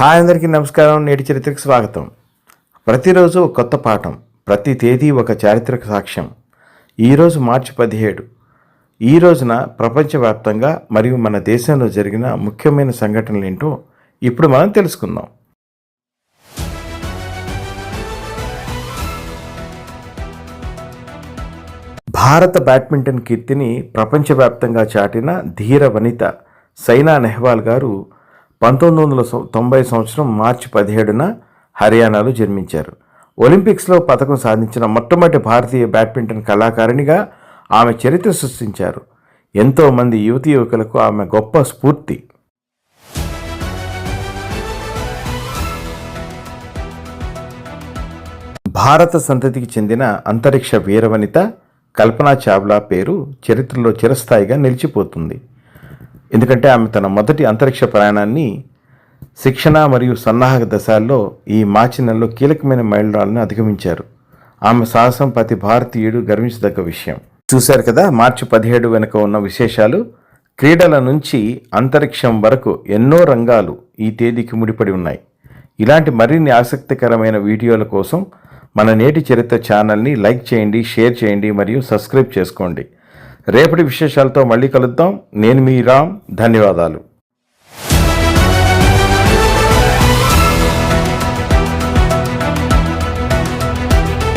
Hi అందరికీ నమస్కారం. నేటి చరిత్రకు స్వాగతం. ప్రతిరోజు ఒక కొత్త పాఠం, ప్రతి తేదీ ఒక చారిత్రక సాక్ష్యం. ఈరోజు మార్చి 17. ఈ రోజున ప్రపంచవ్యాప్తంగా మరియు మన దేశంలో జరిగిన ముఖ్యమైన సంఘటనలు ఏంటో ఇప్పుడు మనం తెలుసుకుందాం. భారత బ్యాడ్మింటన్ కీర్తిని ప్రపంచవ్యాప్తంగా చాటిన ధీర వనిత సైనా నెహ్వాల్ గారు 1990 సంవత్సరం మార్చి 17న హర్యానాలో జన్మించారు. ఒలింపిక్స్లో పథకం సాధించిన మొట్టమొదటి భారతీయ బ్యాడ్మింటన్ కళాకారిణిగా ఆమె చరిత్ర సృష్టించారు. ఎంతోమంది యువతీ యువకులకు ఆమె గొప్ప స్ఫూర్తి. భారత సంతతికి చెందిన అంతరిక్ష వీరవనిత కల్పనా చావ్లా పేరు చరిత్రలో చిరస్థాయిగా నిలిచిపోతుంది. ఎందుకంటే ఆమె తన మొదటి అంతరిక్ష ప్రయాణాన్ని శిక్షణ మరియు సన్నాహక దశల్లో ఈ మార్చి నెలలో కీలకమైన మైలురాళ్ళను అధిగమించారు. ఆమె సాహసం ప్రతి భారతీయుడు గర్వించదగ్గ విషయం. చూశారు కదా మార్చి 17 వెనుక ఉన్న విశేషాలు. క్రీడల నుంచి అంతరిక్షం వరకు ఎన్నో రంగాలు ఈ తేదీకి ముడిపడి ఉన్నాయి. ఇలాంటి మరిన్ని ఆసక్తికరమైన వీడియోల కోసం మన నేటి చరిత్ర ఛానల్ని లైక్ చేయండి, షేర్ చేయండి మరియు సబ్స్క్రైబ్ చేసుకోండి. రేపటి విశేషాలతో మళ్ళీ కలుద్దాం. నేను మీ రామ్. ధన్యవాదాలు.